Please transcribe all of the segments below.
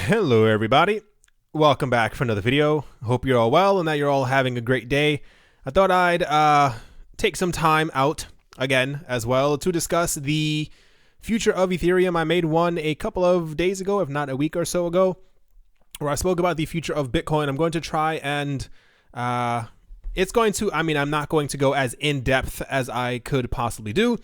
Hello everybody, welcome back for another video. Hope you're all well and that you're all having a great day. I thought I'd take some time out again as well to discuss the future of Ethereum. I made one a couple of days ago, if not a week or so ago, where I spoke about the future of Bitcoin. I'm going to try and I'm not going to go as in depth as I could possibly do,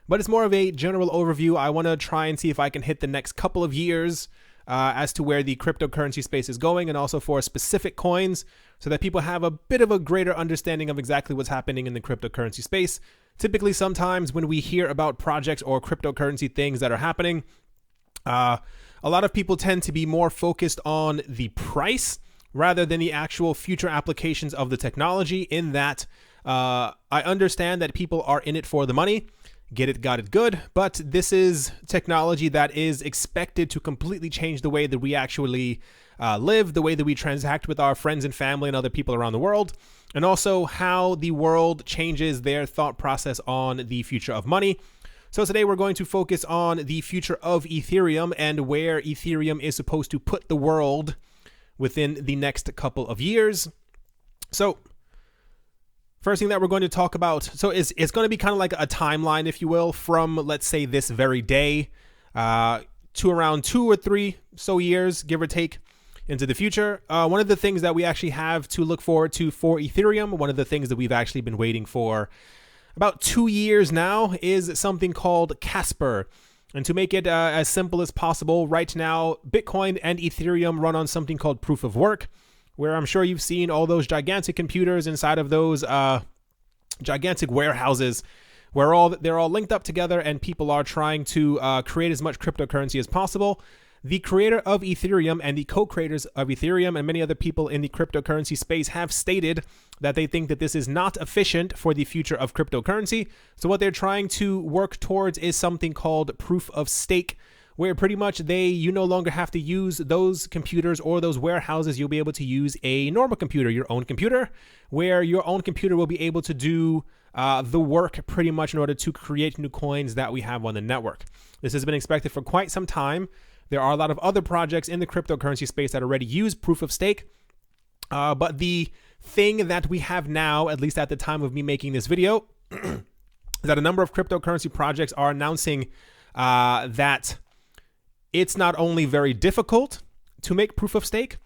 but it's more of a general overview. I want to try and see if I can hit the next couple of years as to where the cryptocurrency space is going, and also for specific coins, so that people have a bit of a greater understanding of exactly what's happening in the cryptocurrency space. Typically, sometimes when we hear about projects or cryptocurrency things that are happening, a lot of people tend to be more focused on the price rather than the actual future applications of the technology, in that I understand that people are in it for the money. Get it, got it, good. But this is technology that is expected to completely change the way that we actually live, the way that we transact with our friends and family and other people around the world, and also how the world changes their thought process on the future of money. So today we're going to focus on the future of Ethereum and where Ethereum is supposed to put the world within the next couple of years. So first thing that we're going to talk about, so it's going to be kind of like a timeline, if you will, from, let's say, this very day to around 2 or 3 so years, give or take, into the future. One of the things that we actually have to look forward to for Ethereum, one of the things that we've actually been waiting for about 2 years now, is something called Casper. And to make it as simple as possible, right now, Bitcoin and Ethereum run on something called proof of work, where I'm sure you've seen all those gigantic computers inside of those gigantic warehouses where they're all linked up together, and people are trying to create as much cryptocurrency as possible. The creator of Ethereum and the co-creators of Ethereum and many other people in the cryptocurrency space have stated that they think that this is not efficient for the future of cryptocurrency. So what they're trying to work towards is something called proof of stake, where pretty much you no longer have to use those computers or those warehouses. You'll be able to use a normal computer, your own computer, where your own computer will be able to do the work pretty much in order to create new coins that we have on the network. This has been expected for quite some time. There are a lot of other projects in the cryptocurrency space that already use proof of stake. But the thing that we have now, at least at the time of me making this video, is that a number of cryptocurrency projects are announcing that it's not only very difficult to make proof of stake,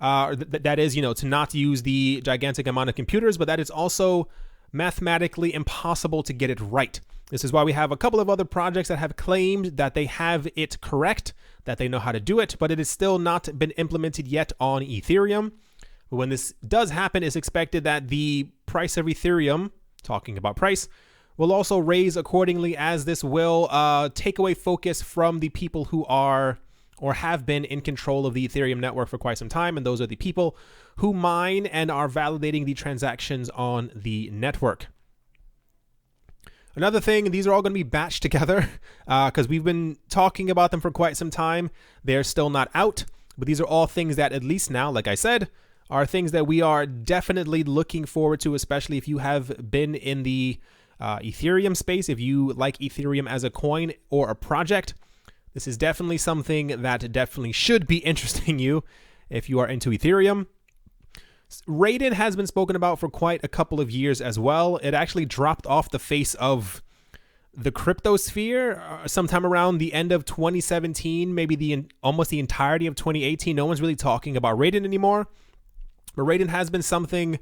that is, to not use the gigantic amount of computers, but that it's also mathematically impossible to get it right. This is why we have a couple of other projects that have claimed that they have it correct, that they know how to do it, but it has still not been implemented yet on Ethereum. But when this does happen, it's expected that the price of Ethereum, talking about price, will also raise accordingly, as this will take away focus from the people who are or have been in control of the Ethereum network for quite some time, and those are the people who mine and are validating the transactions on the network. Another thing, these are all going to be batched together because we've been talking about them for quite some time. They're still not out, but these are all things that, at least now, like I said, are things that we are definitely looking forward to, especially if you have been in the Ethereum space. If you like Ethereum as a coin or a project, this is definitely something that definitely should be interesting you if you are into Ethereum. Raiden has been spoken about for quite a couple of years as well. It actually dropped off the face of the crypto sphere sometime around the end of 2017, maybe almost the entirety of 2018. No one's really talking about Raiden anymore. But Raiden has been something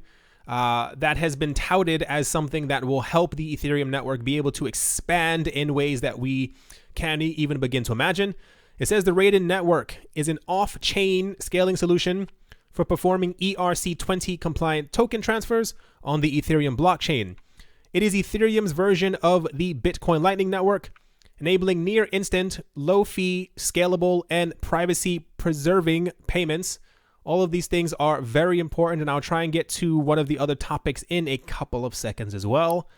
that has been touted as something that will help the Ethereum network be able to expand in ways that we can't even begin to imagine. It says the Raiden network is an off-chain scaling solution for performing ERC20 compliant token transfers on the Ethereum blockchain. It is Ethereum's version of the Bitcoin Lightning Network, enabling near instant, low-fee, scalable, and privacy-preserving payments. All of these things are very important, and I'll try and get to one of the other topics in a couple of seconds as well.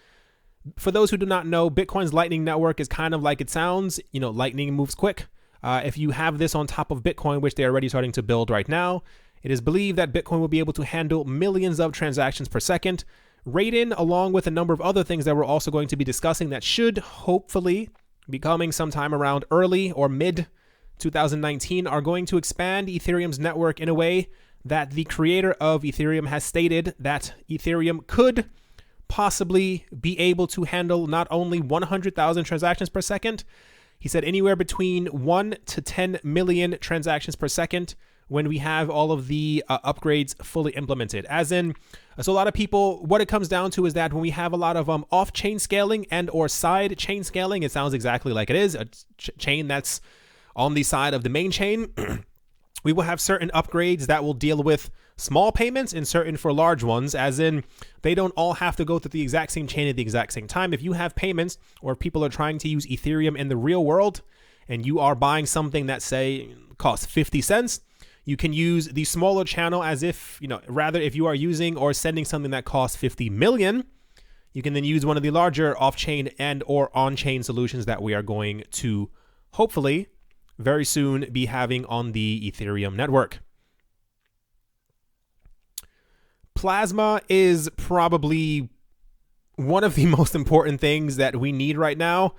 For those who do not know, Bitcoin's Lightning Network is kind of like it sounds. Lightning moves quick. If you have this on top of Bitcoin, which they're already starting to build right now, it is believed that Bitcoin will be able to handle millions of transactions per second. Raiden, along with a number of other things that we're also going to be discussing that should hopefully be coming sometime around early or mid 2019 are going to expand Ethereum's network in a way that the creator of Ethereum has stated that Ethereum could possibly be able to handle not only 100,000 transactions per second, he said anywhere between 1 to 10 million transactions per second when we have all of the upgrades fully implemented. As in, so a lot of people, what it comes down to is that when we have a lot of off-chain scaling and or side chain scaling, it sounds exactly like it is, a chain that's on the side of the main chain, we will have certain upgrades that will deal with small payments and certain for large ones, as in they don't all have to go through the exact same chain at the exact same time. If you have payments or if people are trying to use Ethereum in the real world and you are buying something that say costs 50 cents, you can use the smaller channel as if, rather if you are using or sending something that costs 50 million, you can then use one of the larger off-chain and or on-chain solutions that we are going to hopefully very soon be having on the Ethereum network. Plasma is probably one of the most important things that we need right now.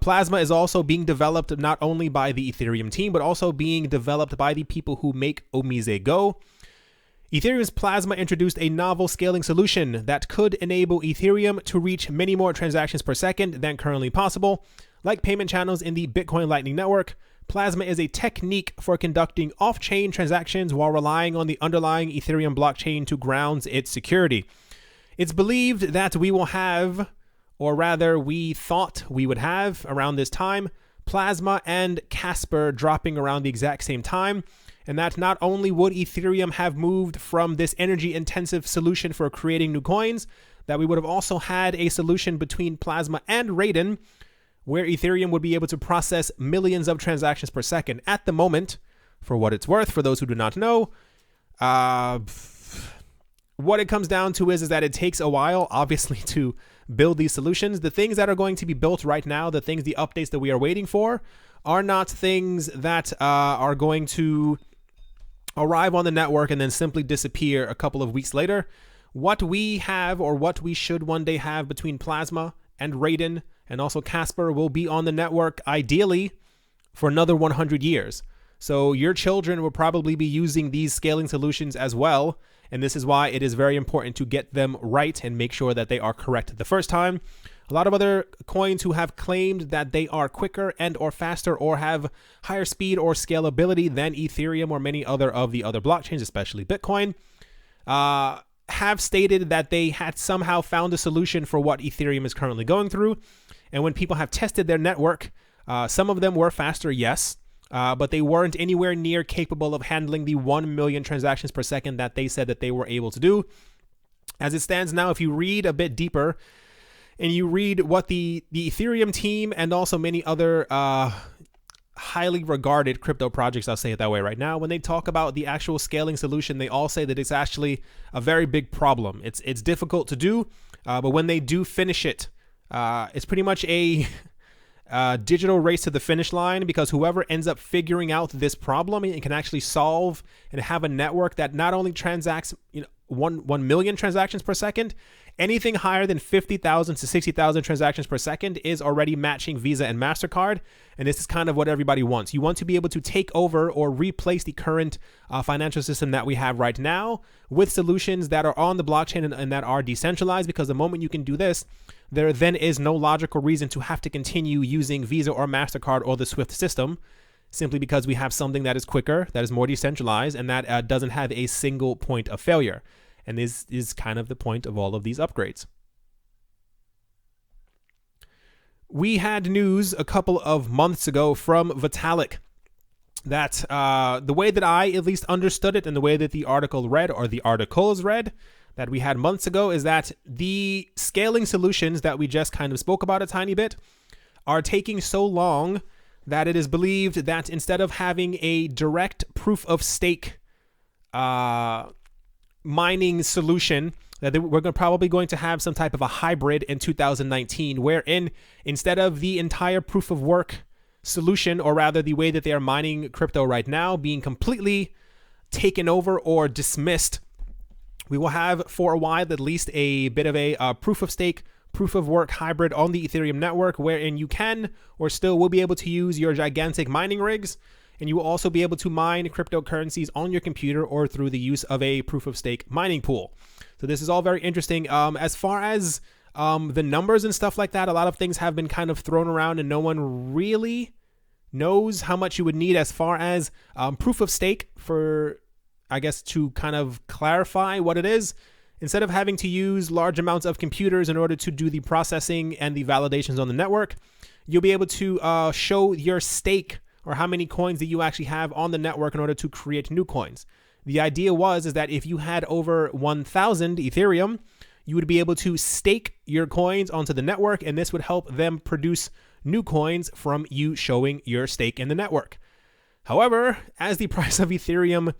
Plasma is also being developed not only by the Ethereum team, but also being developed by the people who make Omise Go. Ethereum's Plasma introduced a novel scaling solution that could enable Ethereum to reach many more transactions per second than currently possible. Like payment channels in the Bitcoin Lightning Network, Plasma is a technique for conducting off-chain transactions while relying on the underlying Ethereum blockchain to ground its security. It's believed that we will have, or rather we thought we would have around this time, Plasma and Casper dropping around the exact same time, and that not only would Ethereum have moved from this energy-intensive solution for creating new coins, that we would have also had a solution between Plasma and Raiden, where Ethereum would be able to process millions of transactions per second. At the moment, for what it's worth, for those who do not know, what it comes down to is that it takes a while, obviously, to build these solutions. The things that are going to be built right now, the updates that we are waiting for, are not things that are going to arrive on the network and then simply disappear a couple of weeks later. What we have, or what we should one day have between Plasma and Raiden and also Casper, will be on the network ideally for another 100 years. So your children will probably be using these scaling solutions as well. And this is why it is very important to get them right and make sure that they are correct the first time. A lot of other coins who have claimed that they are quicker and or faster or have higher speed or scalability than Ethereum or many other of the other blockchains, especially Bitcoin, have stated that they had somehow found a solution for what Ethereum is currently going through. And when people have tested their network, some of them were faster, yes, but they weren't anywhere near capable of handling the 1 million transactions per second that they said that they were able to do. As it stands now, if you read a bit deeper and you read what the Ethereum team and also many other highly regarded crypto projects, I'll say it that way right now, when they talk about the actual scaling solution, they all say that it's actually a very big problem. It's difficult to do, but when they do finish it, it's pretty much a digital race to the finish line, because whoever ends up figuring out this problem and can actually solve and have a network that not only transacts 1 million transactions per second, anything higher than 50,000 to 60,000 transactions per second is already matching Visa and MasterCard. And this is kind of what everybody wants. You want to be able to take over or replace the current financial system that we have right now with solutions that are on the blockchain and that are decentralized, because the moment you can do this, there then is no logical reason to have to continue using Visa or MasterCard or the SWIFT system, simply because we have something that is quicker, that is more decentralized, and that doesn't have a single point of failure. And this is kind of the point of all of these upgrades. We had news a couple of months ago from Vitalik that the way that I at least understood it and the way that the article read, or the articles read, that we had months ago, is that the scaling solutions that we just kind of spoke about a tiny bit are taking so long that it is believed that instead of having a direct proof of stake mining solution, that we're probably going to have some type of a hybrid in 2019, wherein instead of the entire proof of work solution, or rather the way that they are mining crypto right now, being completely taken over or dismissed, we will have for a while at least a bit of a proof of stake, proof of work hybrid on the Ethereum network, wherein you can or still will be able to use your gigantic mining rigs and you will also be able to mine cryptocurrencies on your computer or through the use of a proof of stake mining pool. So this is all very interesting. As far as the numbers and stuff like that, a lot of things have been kind of thrown around and no one really knows how much you would need as far as proof of stake. For, I guess, to kind of clarify what it is, instead of having to use large amounts of computers in order to do the processing and the validations on the network, you'll be able to show your stake, or how many coins that you actually have on the network, in order to create new coins. The idea is that if you had over 1,000 Ethereum, you would be able to stake your coins onto the network, and this would help them produce new coins from you showing your stake in the network. However, as the price of Ethereum,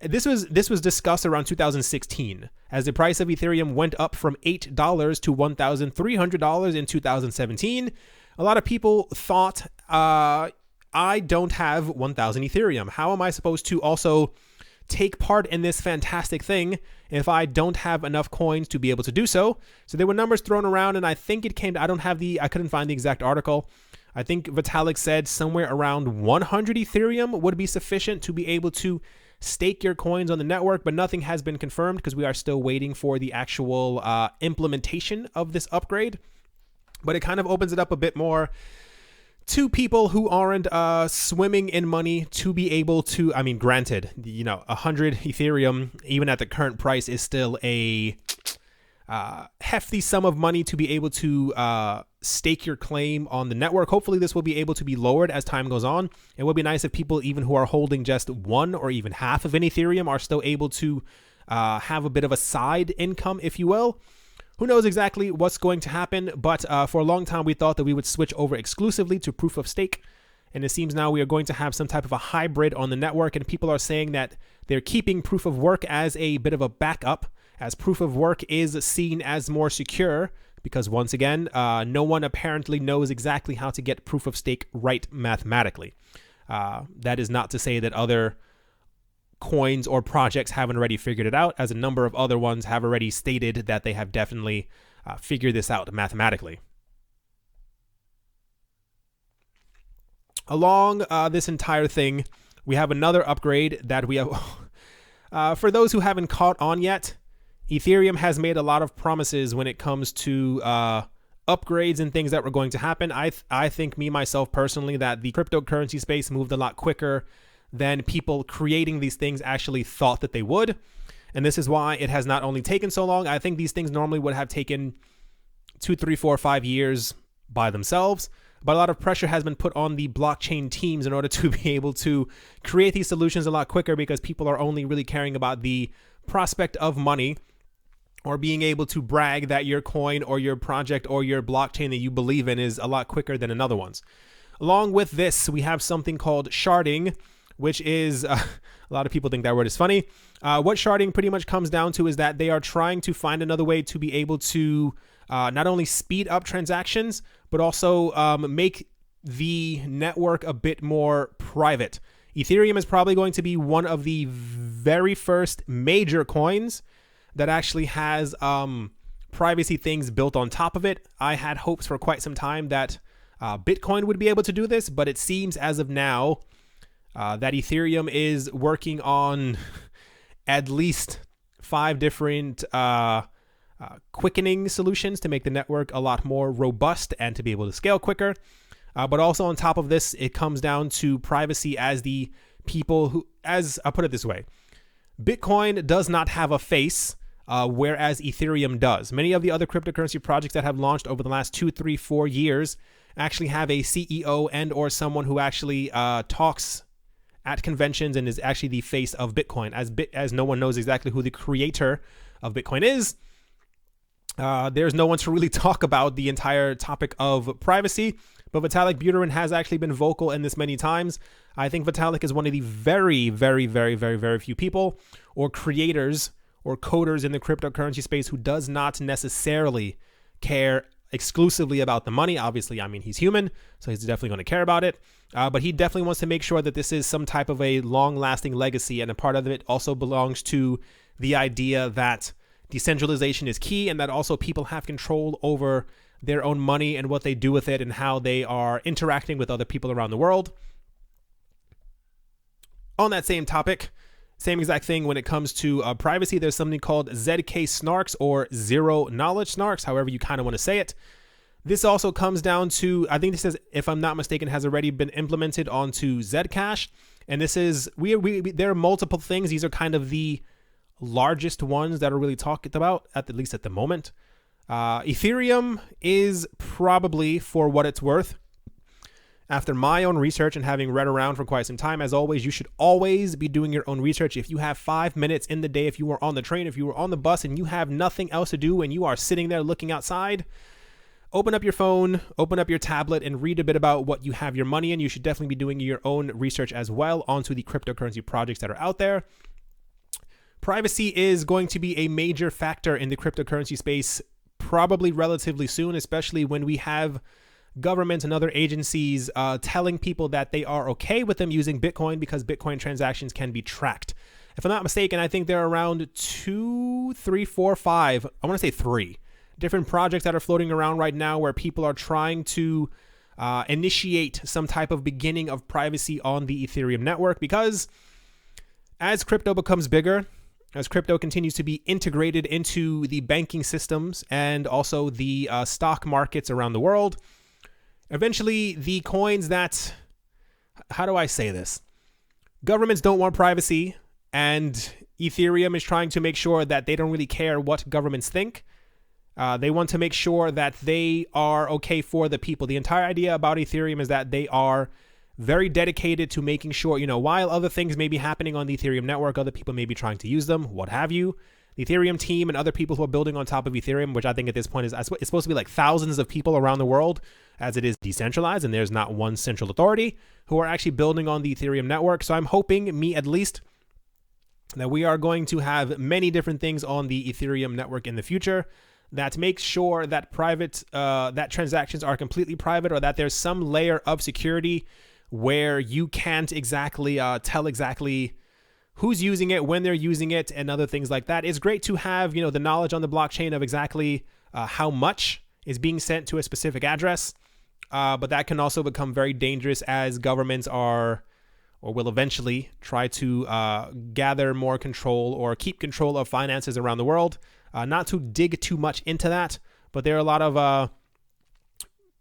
this was discussed around 2016, as the price of Ethereum went up from $8 to $1,300 in 2017. A lot of people thought, I don't have 1,000 Ethereum. How am I supposed to also take part in this fantastic thing if I don't have enough coins to be able to do so? So there were numbers thrown around, and I think it came, I couldn't find the exact article. I think Vitalik said somewhere around 100 Ethereum would be sufficient to be able to stake your coins on the network, but nothing has been confirmed because we are still waiting for the actual implementation of this upgrade. But it kind of opens it up a bit more to people who aren't swimming in money to be able to, I mean, granted, 100 Ethereum, even at the current price, is still a hefty sum of money to be able to stake your claim on the network. Hopefully this will be able to be lowered as time goes on. It would be nice if people even who are holding just one or even half of an Ethereum are still able to have a bit of a side income, if you will. Who knows exactly what's going to happen, but for a long time we thought that we would switch over exclusively to proof of stake, and it seems now we are going to have some type of a hybrid on the network, and people are saying that they're keeping proof of work as a bit of a backup, as proof of work is seen as more secure, because once again, no one apparently knows exactly how to get proof of stake right mathematically. That is not to say that other coins or projects haven't already figured it out, as a number of other ones have already stated that they have definitely figured this out mathematically. Along this entire thing, we have another upgrade that we have. For those who haven't caught on yet, Ethereum has made a lot of promises when it comes to upgrades and things that were going to happen. I think, myself personally, that the cryptocurrency space moved a lot quicker than people creating these things actually thought that they would. And this is why it has not only taken so long. I think these things normally would have taken 2, 3, 4, 5 years by themselves. But a lot of pressure has been put on the blockchain teams in order to be able to create these solutions a lot quicker, because people are only really caring about the prospect of money, or being able to brag that your coin or your project or your blockchain that you believe in is a lot quicker than another one's. Along with this, we have something called sharding, which is, a lot of people think that word is funny. What sharding pretty much comes down to is that they are trying to find another way to be able to not only speed up transactions, but also make the network a bit more private. Ethereum is probably going to be one of the very first major coins that actually has privacy things built on top of it. I had hopes for quite some time that Bitcoin would be able to do this, but it seems as of now that Ethereum is working on at least 5 different quickening solutions to make the network a lot more robust and to be able to scale quicker. But also on top of this, it comes down to privacy, as the people who, as I'll put it this way, Bitcoin does not have a face, whereas Ethereum does. Many of the other cryptocurrency projects that have launched over the last 2, 3, 4 years actually have a CEO and or someone who actually talks at conventions and is actually the face of Bitcoin, as no one knows exactly who the creator of Bitcoin is. There's no one to really talk about the entire topic of privacy, but Vitalik Buterin has actually been vocal in this many times. I think Vitalik is one of the very, very, very, very, very few people or creators or coders in the cryptocurrency space who does not necessarily care exclusively about the money. Obviously, I mean, he's human, so he's definitely going to care about it. But he definitely wants to make sure that this is some type of a long-lasting legacy, and a part of it also belongs to the idea that decentralization is key, and that also people have control over their own money and what they do with it and how they are interacting with other people around the world. On that same topic, same exact thing when it comes to privacy, there's something called ZK SNARKs or zero knowledge SNARKs, however you kind of want to say it. This also comes down to, I think this is, if I'm not mistaken, has already been implemented onto Zcash. And this is, there are multiple things. These are kind of the largest ones that are really talked about, at least at the moment. Ethereum is probably, for what it's worth, after my own research and having read around for quite some time, as always, you should always be doing your own research. If you have 5 minutes in the day, if you are on the train, if you are on the bus and you have nothing else to do and you are sitting there looking outside, open up your phone, open up your tablet, and read a bit about what you have your money in. You should definitely be doing your own research as well onto the cryptocurrency projects that are out there. Privacy is going to be a major factor in the cryptocurrency space probably relatively soon, especially when we have governments and other agencies telling people that they are okay with them using Bitcoin because Bitcoin transactions can be tracked. If I'm not mistaken, I think there are around 2, 3, 4, 5, I want to say 3 different projects that are floating around right now where people are trying to initiate some type of beginning of privacy on the Ethereum network, because as crypto becomes bigger, as crypto continues to be integrated into the banking systems and also the stock markets around the world, eventually the coins that, how do I say this? Governments don't want privacy, and Ethereum is trying to make sure that they don't really care what governments think. They want to make sure that they are okay for the people. The entire idea about Ethereum is that they are very dedicated to making sure, while other things may be happening on the Ethereum network, other people may be trying to use them, what have you. The Ethereum team and other people who are building on top of Ethereum, which I think at this point it's supposed to be like thousands of people around the world, as it is decentralized and there's not one central authority, who are actually building on the Ethereum network. So I'm hoping, me at least, that we are going to have many different things on the Ethereum network in the future that makes sure that that transactions are completely private, or that there's some layer of security where you can't exactly tell exactly who's using it, when they're using it, and other things like that. It's great to have, the knowledge on the blockchain of exactly how much is being sent to a specific address, but that can also become very dangerous as governments are, or will eventually try to gather more control or keep control of finances around the world. Not to dig too much into that, but there are a lot of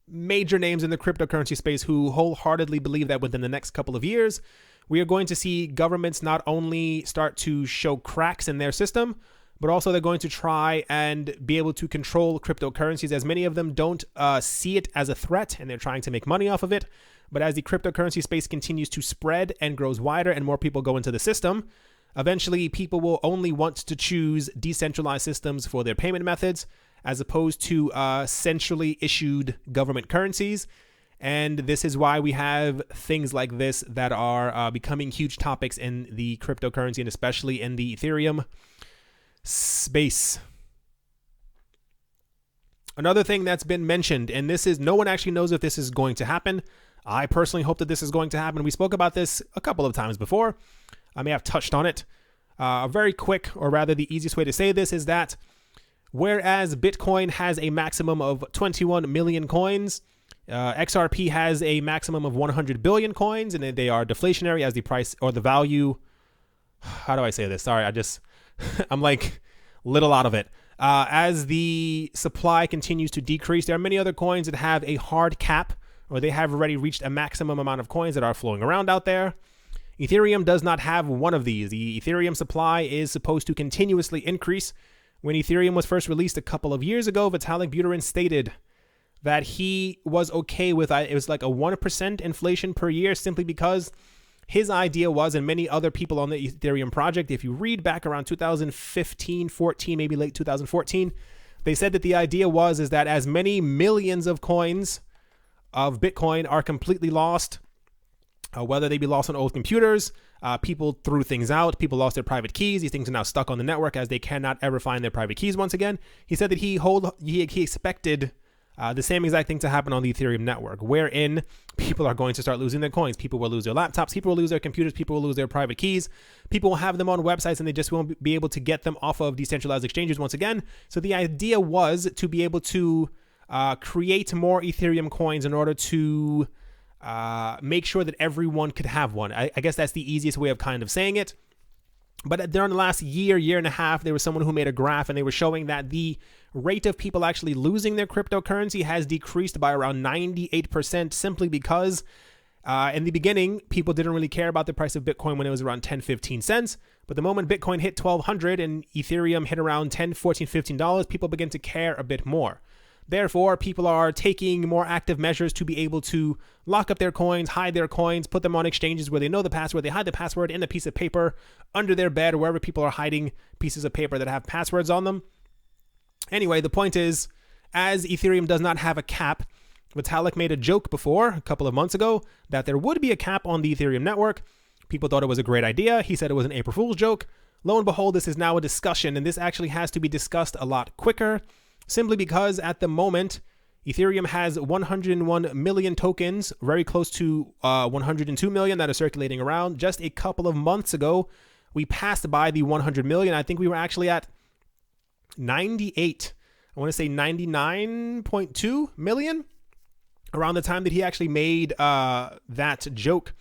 major names in the cryptocurrency space who wholeheartedly believe that within the next couple of years, we are going to see governments not only start to show cracks in their system, but also they're going to try and be able to control cryptocurrencies, as many of them don't see it as a threat and they're trying to make money off of it. But as the cryptocurrency space continues to spread and grows wider and more people go into the system, eventually people will only want to choose decentralized systems for their payment methods, as opposed to centrally issued government currencies. And this is why we have things like this that are becoming huge topics in the cryptocurrency, and especially in the Ethereum space. Another thing that's been mentioned, and this is, no one actually knows if this is going to happen. I personally hope that this is going to happen. We spoke about this a couple of times before. I may have touched on it. A very quick, or rather the easiest way to say this, is that whereas Bitcoin has a maximum of 21 million coins, XRP has a maximum of 100 billion coins, and they are deflationary as the price or the value. How do I say this? Sorry, I'm like little out of it. As the supply continues to decrease, there are many other coins that have a hard cap, or they have already reached a maximum amount of coins that are flowing around out there. Ethereum does not have one of these. The Ethereum supply is supposed to continuously increase. When Ethereum was first released a couple of years ago, Vitalik Buterin stated that he was okay with it was like a 1% inflation per year, simply because his idea was, and many other people on the Ethereum project, if you read back around 2015, 14, maybe late 2014, they said that the idea is that as many millions of coins of Bitcoin are completely lost, whether they be lost on old computers, people threw things out, people lost their private keys, these things are now stuck on the network as they cannot ever find their private keys once again. He said that he expected the same exact thing to happen on the Ethereum network, wherein people are going to start losing their coins. People will lose their laptops, people will lose their computers, people will lose their private keys, people will have them on websites and they just won't be able to get them off of decentralized exchanges once again. So the idea was to be able to create more Ethereum coins in order to make sure that everyone could have one. I guess that's the easiest way of kind of saying it. But during the last year and a half, there was someone who made a graph and they were showing that the rate of people actually losing their cryptocurrency has decreased by around 98% simply because in the beginning, people didn't really care about the price of Bitcoin when it was around 10, 15 cents. But the moment Bitcoin hit 1,200 and Ethereum hit around 10, 14, $15, people begin to care a bit more. Therefore, people are taking more active measures to be able to lock up their coins, hide their coins, put them on exchanges where they know the password. They hide the password in a piece of paper under their bed or wherever people are hiding pieces of paper that have passwords on them. Anyway, the point is, as Ethereum does not have a cap, Vitalik made a joke before, a couple of months ago, that there would be a cap on the Ethereum network. People thought it was a great idea. He said it was an April Fool's joke. Lo and behold, this is now a discussion, and this actually has to be discussed a lot quicker, simply because at the moment, Ethereum has 101 million tokens, very close to 102 million that are circulating around. Just a couple of months ago, we passed by the 100 million. I think we were actually at 98, I want to say 99.2 million around the time that he actually made that joke.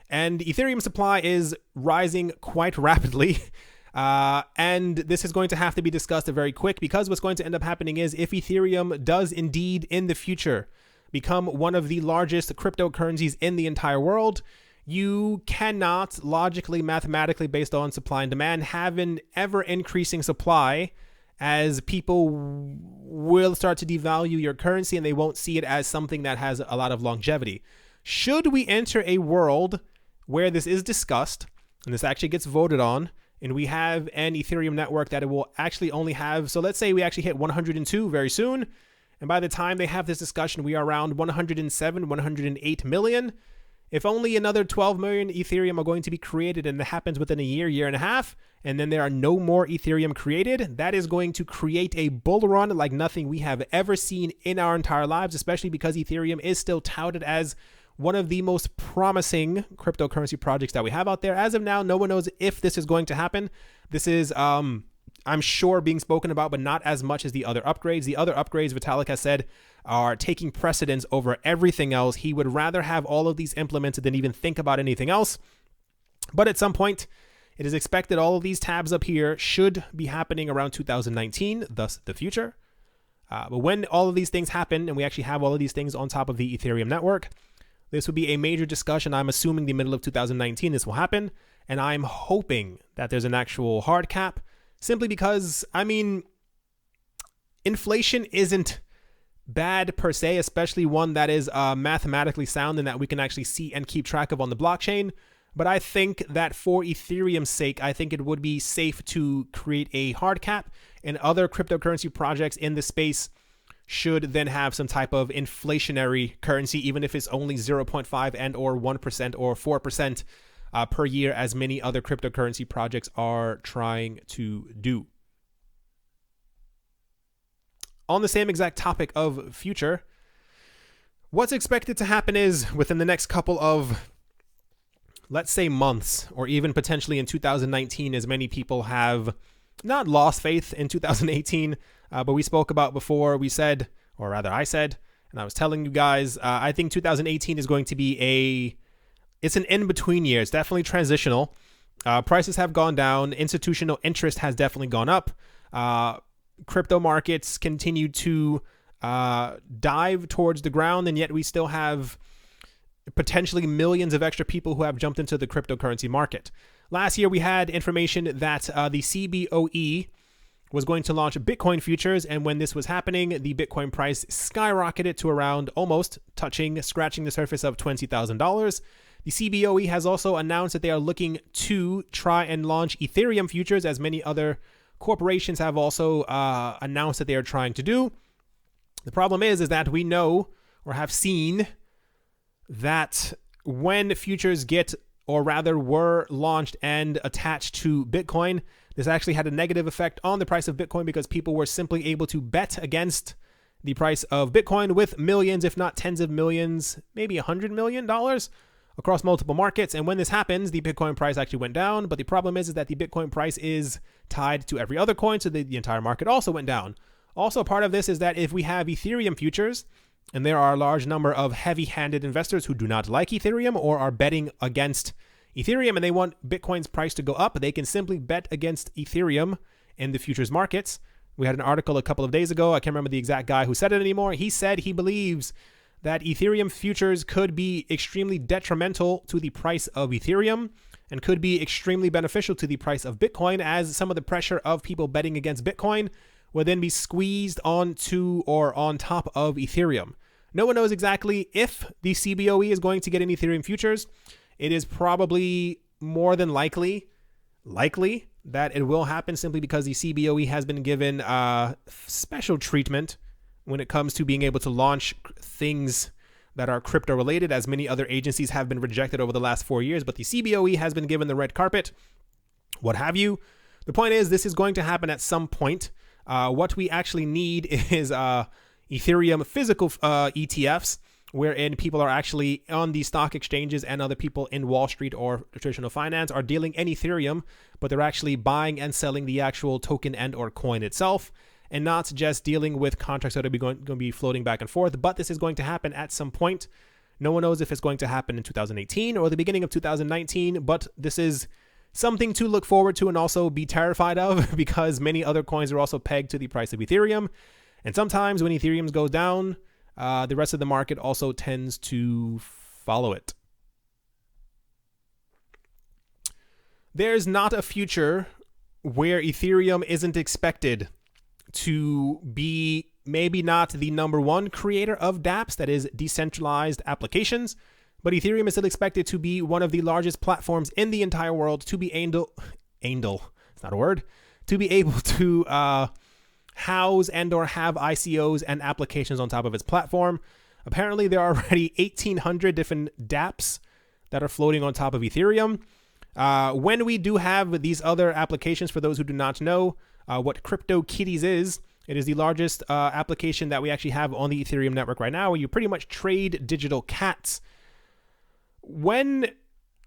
And Ethereum supply is rising quite rapidly. And this is going to have to be discussed very quick, because what's going to end up happening is, if Ethereum does indeed in the future become one of the largest cryptocurrencies in the entire world, you cannot logically, mathematically, based on supply and demand, have an ever increasing supply, as people will start to devalue your currency and they won't see it as something that has a lot of longevity. Should we enter a world where this is discussed and this actually gets voted on, and we have an Ethereum network that it will actually only have, so let's say we actually hit 102 very soon, and by the time they have this discussion, we are around 107, 108 million. If only another 12 million Ethereum are going to be created, and that happens within a year and a half, and then there are no more Ethereum created, that is going to create a bull run like nothing we have ever seen in our entire lives, especially because Ethereum is still touted as one of the most promising cryptocurrency projects that we have out there. As of now, no one knows if this is going to happen. This is, I'm sure, being spoken about, but not as much as the other upgrades. The other upgrades, Vitalik has said, are taking precedence over everything else. He would rather have all of these implemented than even think about anything else. But at some point, it is expected all of these tabs up here should be happening around 2019, thus the future. But when all of these things happen, and we actually have all of these things on top of the Ethereum network, this would be a major discussion. I'm assuming the middle of 2019 this will happen, and I'm hoping that there's an actual hard cap, simply because, I mean, inflation isn't bad per se, especially one that is mathematically sound and that we can actually see and keep track of on the blockchain. But I think that for Ethereum's sake, I think it would be safe to create a hard cap, and other cryptocurrency projects in the space should then have some type of inflationary currency, even if it's only 0.5 and or 1% or 4% per year, as many other cryptocurrency projects are trying to do. On the same exact topic of future, what's expected to happen is within the next couple of, let's say, months, or even potentially in 2019, as many people have not lost faith in 2018, but we spoke about before. We said, or rather I said, and I was telling you guys, I think 2018 is going to be it's an in-between year. It's definitely transitional. Prices have gone down. Institutional interest has definitely gone up. Crypto markets continue to dive towards the ground, and yet we still have potentially millions of extra people who have jumped into the cryptocurrency market. Last year, we had information that the CBOE was going to launch Bitcoin futures, and when this was happening, the Bitcoin price skyrocketed to around almost scratching the surface of $20,000. The CBOE has also announced that they are looking to try and launch Ethereum futures, as many other corporations have also announced that they are trying to do. The problem is that we know, or have seen, that when futures were launched and attached to Bitcoin, this actually had a negative effect on the price of Bitcoin, because people were simply able to bet against the price of Bitcoin with millions, if not tens of millions, maybe $100 million across multiple markets. And when this happens, the Bitcoin price actually went down. But the problem is that the Bitcoin price is tied to every other coin, so the entire market also went down. Also, part of this is that if we have Ethereum futures, and there are a large number of heavy-handed investors who do not like Ethereum or are betting against Ethereum and they want Bitcoin's price to go up, they can simply bet against Ethereum in the futures markets. We had an article a couple of days ago. I can't remember the exact guy who said it anymore. He said he believes that Ethereum futures could be extremely detrimental to the price of Ethereum and could be extremely beneficial to the price of Bitcoin, as some of the pressure of people betting against Bitcoin would then be squeezed onto or on top of Ethereum. No one knows exactly if the CBOE is going to get in Ethereum futures. It is probably more than likely that it will happen, simply because the CBOE has been given special treatment when it comes to being able to launch things that are crypto related, as many other agencies have been rejected over the last 4 years, but the CBOE has been given the red carpet, what have you. The point is, this is going to happen at some point. What we actually need is Ethereum physical ETFs, wherein people are actually on the stock exchanges and other people in Wall Street or traditional finance are dealing in Ethereum, but they're actually buying and selling the actual token and or coin itself, and not just dealing with contracts that are going to be floating back and forth. But this is going to happen at some point. No one knows if it's going to happen in 2018 or the beginning of 2019, but this is something to look forward to and also be terrified of, because many other coins are also pegged to the price of Ethereum. And sometimes when Ethereum goes down, the rest of the market also tends to follow it. There's not a future where Ethereum isn't expected to be maybe not the number one creator of dApps, that is decentralized applications, but Ethereum is still expected to be one of the largest platforms in the entire world to be it's not a word, to be able to house and or have ICOs and applications on top of its platform. Apparently there are already 1,800 different dApps that are floating on top of Ethereum. When we do have these other applications, for those who do not know what CryptoKitties is, it is the largest application that we actually have on the Ethereum network right now, where you pretty much trade digital cats. When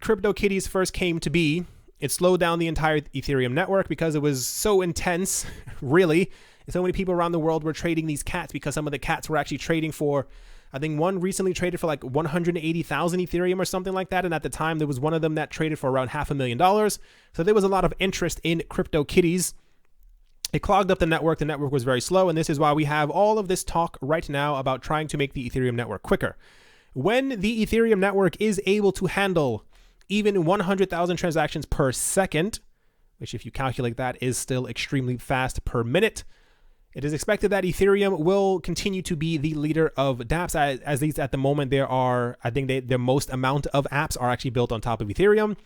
CryptoKitties first came to be, it slowed down the entire Ethereum network because it was so intense, really. So many people around the world were trading these cats, because some of the cats were actually trading for, I think one recently traded for like 180,000 Ethereum or something like that. And at the time, there was one of them that traded for around $500,000. So there was a lot of interest in CryptoKitties. It clogged up the network. The network was very slow. And this is why we have all of this talk right now about trying to make the Ethereum network quicker. When the Ethereum network is able to handle even 100,000 transactions per second, which if you calculate that is still extremely fast per minute, it is expected that Ethereum will continue to be the leader of dApps. At least at the moment, there are, I think the most amount of apps are actually built on top of Ethereum.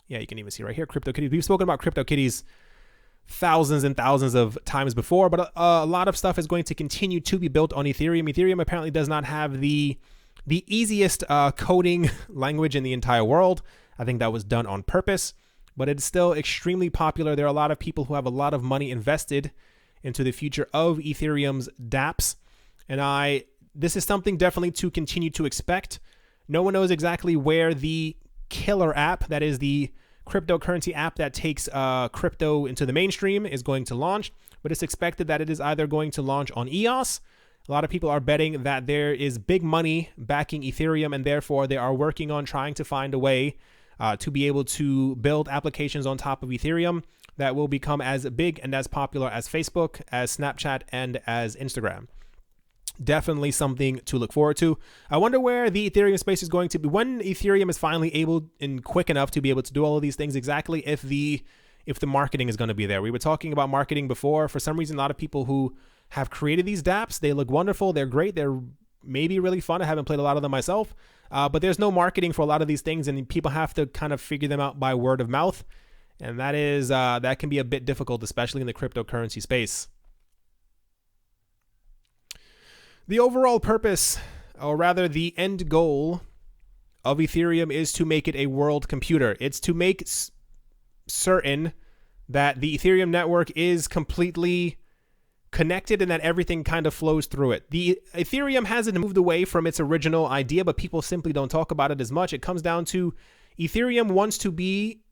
Yeah, you can even see right here, CryptoKitties. We've spoken about CryptoKitties thousands and thousands of times before, but a lot of stuff is going to continue to be built on Ethereum. Ethereum apparently does not have the easiest coding language in the entire world. I think that was done on purpose, but it's still extremely popular. There are a lot of people who have a lot of money invested into the future of Ethereum's dApps. And this is something definitely to continue to expect. No one knows exactly where the killer app, that is the cryptocurrency app that takes crypto into the mainstream, is going to launch, but it's expected that it is either going to launch on EOS. A lot of people are betting that there is big money backing Ethereum, and therefore they are working on trying to find a way to be able to build applications on top of Ethereum that will become as big and as popular as Facebook, as Snapchat, and as Instagram. Definitely something to look forward to. I wonder where the Ethereum space is going to be when Ethereum is finally able and quick enough to be able to do all of these things, exactly if the marketing is going to be there. We were talking about marketing before. For some reason, a lot of people who have created these dApps, they look wonderful, they're great, they're maybe really fun. I haven't played a lot of them myself, but there's no marketing for a lot of these things, and people have to kind of figure them out by word of mouth. And that can be a bit difficult, especially in the cryptocurrency space. The overall purpose, or rather the end goal of Ethereum, is to make it a world computer. It's to make certain that the Ethereum network is completely connected and that everything kind of flows through it. The Ethereum hasn't moved away from its original idea, but people simply don't talk about it as much. It comes down to Ethereum wants to be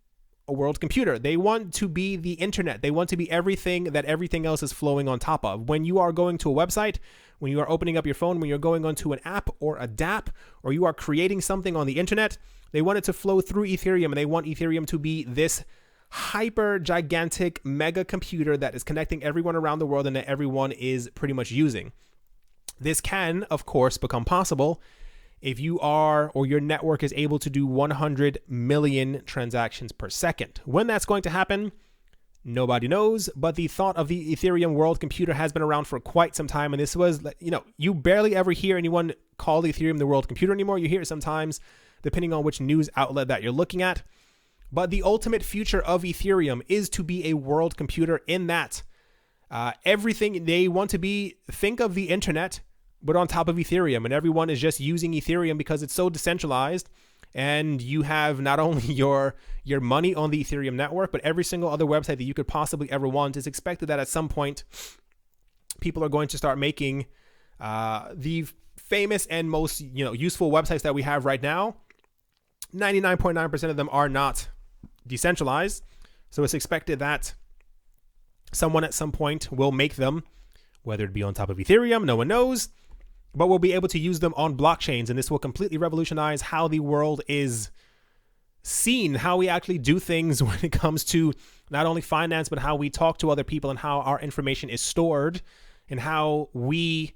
a world computer. They want to be the internet. They want to be everything that everything else is flowing on top of. When you are going to a website, when you are opening up your phone, when you're going onto an app or a DApp, or you are creating something on the internet, they want it to flow through Ethereum, and they want Ethereum to be this hyper gigantic mega computer that is connecting everyone around the world and that everyone is pretty much using. This can, of course, become possible if you are, or your network is able to do 100 million transactions per second. When that's going to happen, nobody knows, but the thought of the Ethereum world computer has been around for quite some time. And this was, you barely ever hear anyone call Ethereum the world computer anymore. You hear it sometimes, depending on which news outlet that you're looking at. But the ultimate future of Ethereum is to be a world computer, in that everything they want to be, think of the internet, but on top of Ethereum, and everyone is just using Ethereum because it's so decentralized, and you have not only your money on the Ethereum network, but every single other website that you could possibly ever want. Is expected that at some point people are going to start making the famous and most useful websites that we have right now. 99.9% of them are not decentralized, so it's expected that someone at some point will make them, whether it be on top of Ethereum, no one knows, but we'll be able to use them on blockchains, and this will completely revolutionize how the world is seen, how we actually do things when it comes to not only finance, but how we talk to other people and how our information is stored and how we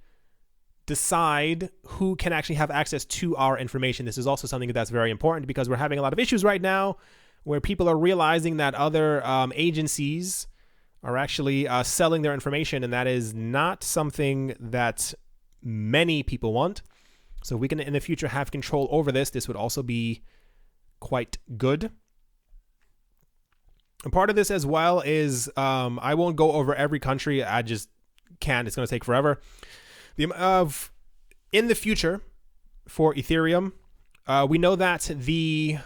decide who can actually have access to our information. This is also something that's very important because we're having a lot of issues right now where people are realizing that other agencies are actually selling their information, and that is not something that many people want. So if we can in the future have control over this would also be quite good. And part of this as well is I won't go over every country. I just can't. It's going to take forever. In the future for Ethereum, we know that the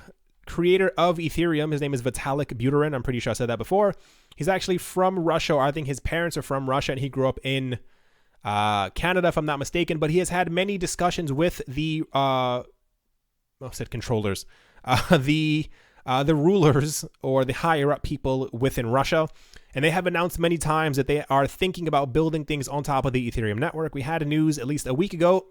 creator of Ethereum, his name is Vitalik Buterin. I'm pretty sure I said that before. He's actually from Russia, or I think his parents are from Russia, and he grew up in Canada, if I'm not mistaken. But he has had many discussions with the controllers, the rulers or the higher up people within Russia. And they have announced many times that they are thinking about building things on top of the Ethereum network. We had news at least a week ago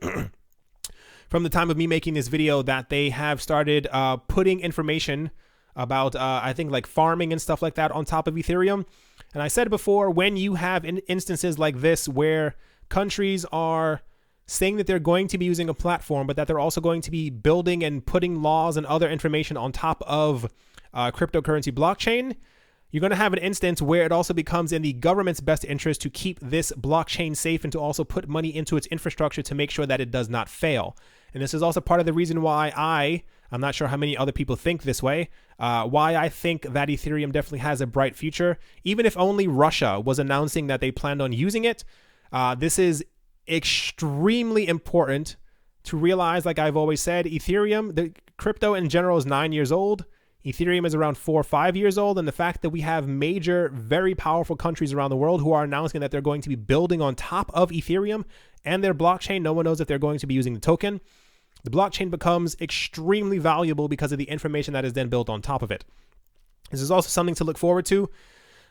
from the time of me making this video that they have started putting information about, I think, like farming and stuff like that on top of Ethereum. And I said before, when you have instances like this where countries are saying that they're going to be using a platform, but that they're also going to be building and putting laws and other information on top of cryptocurrency blockchain, you're going to have an instance where it also becomes in the government's best interest to keep this blockchain safe and to also put money into its infrastructure to make sure that it does not fail. And this is also part of the reason why I'm not sure how many other people think this way, why I think that Ethereum definitely has a bright future. Even if only Russia was announcing that they planned on using it, this is extremely important to realize. Like I've always said, Ethereum, the crypto in general, is 9 years old. Ethereum is around 4 or 5 years old. And the fact that we have major, very powerful countries around the world who are announcing that they're going to be building on top of Ethereum and their blockchain, no one knows if they're going to be using the token. The blockchain becomes extremely valuable because of the information that is then built on top of it. This is also something to look forward to.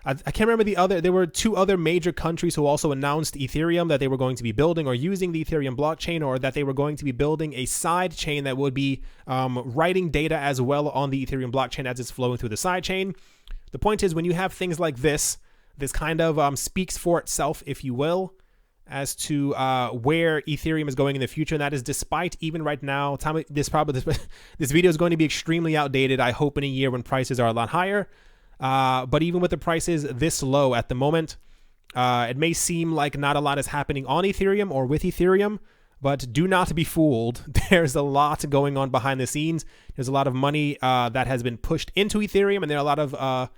I can't remember there were 2 other major countries who also announced Ethereum that they were going to be building or using the Ethereum blockchain, or that they were going to be building a side chain that would be writing data as well on the Ethereum blockchain as it's flowing through the side chain. The point is, when you have things like this kind of speaks for itself, if you will, as to where Ethereum is going in the future. And that is despite even right now, this video is going to be extremely outdated. I hope in a year when prices are a lot higher. But even with the prices this low at the moment, it may seem like not a lot is happening on Ethereum or with Ethereum, but do not be fooled. There's a lot going on behind the scenes. There's a lot of money that has been pushed into Ethereum, and there are a lot of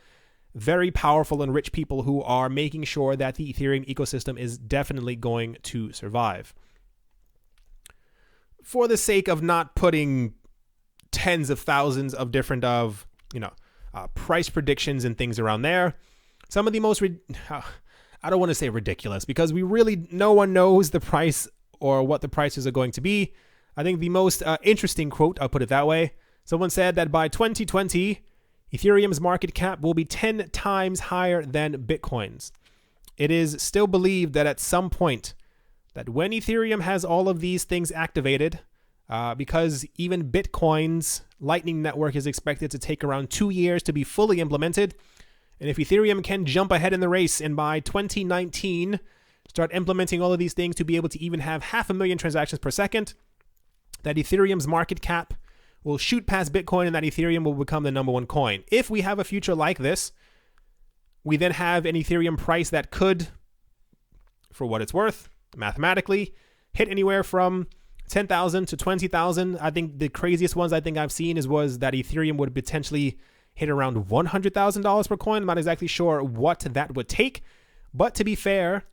very powerful and rich people who are making sure that the Ethereum ecosystem is definitely going to survive. For the sake of not putting tens of thousands of different price predictions and things around there, some of the most I don't want to say ridiculous, because no one knows the price or what the prices are going to be. I think the most interesting quote, I'll put it that way, someone said that by 2020 Ethereum's market cap will be 10 times higher than Bitcoin's. It is still believed that at some point, that when Ethereum has all of these things activated, because even Bitcoin's Lightning Network is expected to take around 2 years to be fully implemented, and if Ethereum can jump ahead in the race and by 2019 start implementing all of these things to be able to even have 500,000 transactions per second, that Ethereum's market cap will shoot past Bitcoin and that Ethereum will become the #1 coin. If we have a future like this, we then have an Ethereum price that could, for what it's worth, mathematically, hit anywhere from 10,000 to 20,000. I think the craziest ones I think I've seen was that Ethereum would potentially hit around $100,000 per coin. I'm not exactly sure what that would take. But to be fair,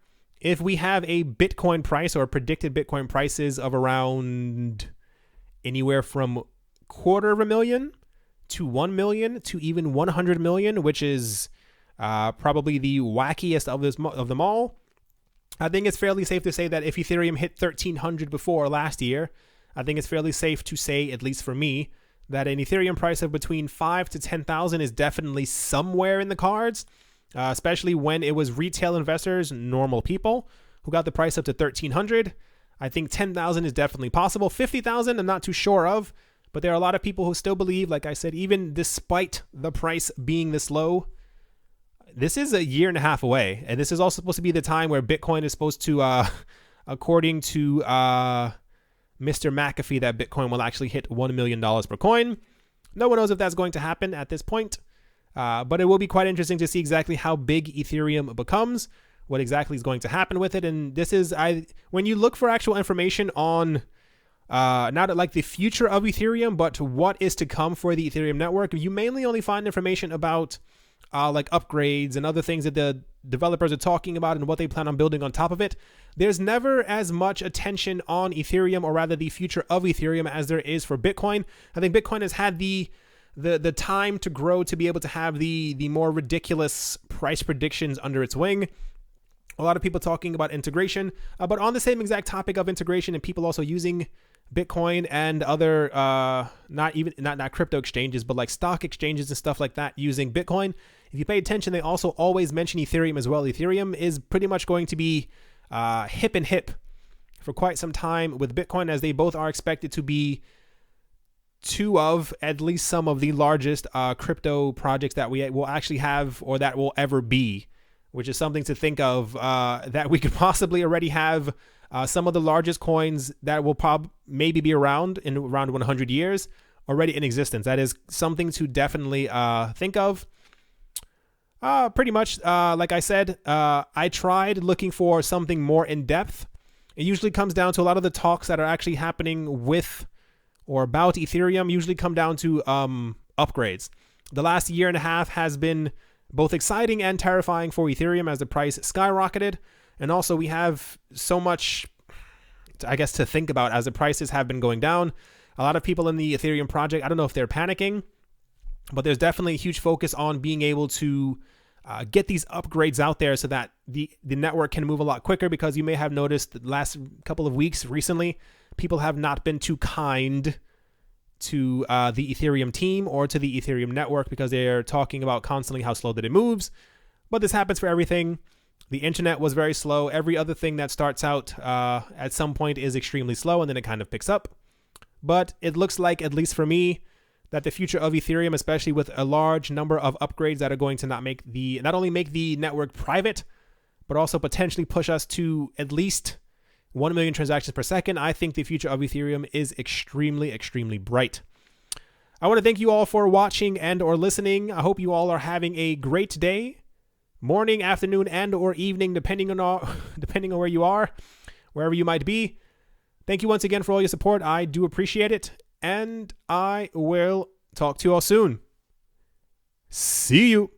if we have a Bitcoin price or predicted Bitcoin prices of around anywhere from $250,000 to 1 million to even 100 million, which is probably the wackiest of them all, I think it's fairly safe to say that if Ethereum hit 1,300 before last year, I think it's fairly safe to say, at least for me, that an Ethereum price of between 5,000 to 10,000 is definitely somewhere in the cards, especially when it was retail investors, normal people, who got the price up to 1,300. I think 10,000 is definitely possible. 50,000, I'm not too sure of, but there are a lot of people who still believe, like I said, even despite the price being this low, this is a year and a half away. And this is also supposed to be the time where Bitcoin is supposed to, according to Mr. McAfee, that Bitcoin will actually hit $1 million per coin. No one knows if that's going to happen at this point. But it will be quite interesting to see exactly how big Ethereum becomes, what exactly is going to happen with it. And this is, when you look for actual information on not like the future of Ethereum, but what is to come for the Ethereum network, you mainly only find information about like upgrades and other things that the developers are talking about and what they plan on building on top of it. There's never as much attention on Ethereum, or rather the future of Ethereum, as there is for Bitcoin. I think Bitcoin has had the time to grow to be able to have the more ridiculous price predictions under its wing. A lot of people talking about integration, but on the same exact topic of integration and people also using Bitcoin and other not crypto exchanges, but like stock exchanges and stuff like that using Bitcoin. If you pay attention, they also always mention Ethereum as well. Ethereum is pretty much going to be hip for quite some time with Bitcoin, as they both are expected to be two of at least some of the largest crypto projects that we will actually have, or that will ever be, which is something to think of, that we could possibly already have some of the largest coins that will maybe be around in around 100 years already in existence. That is something to definitely think of. Pretty much, like I said, I tried looking for something more in depth. It usually comes down to a lot of the talks that are actually happening with or about Ethereum usually come down to upgrades. The last year and a half has been both exciting and terrifying for Ethereum as the price skyrocketed. And also we have so much, I guess, to think about as the prices have been going down. A lot of people in the Ethereum project, I don't know if they're panicking, but there's definitely a huge focus on being able to get these upgrades out there so that the network can move a lot quicker, because you may have noticed the last couple of weeks recently, people have not been too kind to the Ethereum team or to the Ethereum network, because they're talking about constantly how slow that it moves. But this happens for everything. The internet was very slow. Every other thing that starts out at some point is extremely slow, and then it kind of picks up. But it looks like, at least for me, that the future of Ethereum, especially with a large number of upgrades that are going to not only make the network private, but also potentially push us to at least 1 million transactions per second, I think the future of Ethereum is extremely, extremely bright. I want to thank you all for watching and or listening. I hope you all are having a great day, morning, afternoon, and or evening, depending on where you are, wherever you might be. Thank you once again for all your support. I do appreciate it, and I will talk to you all soon. See you.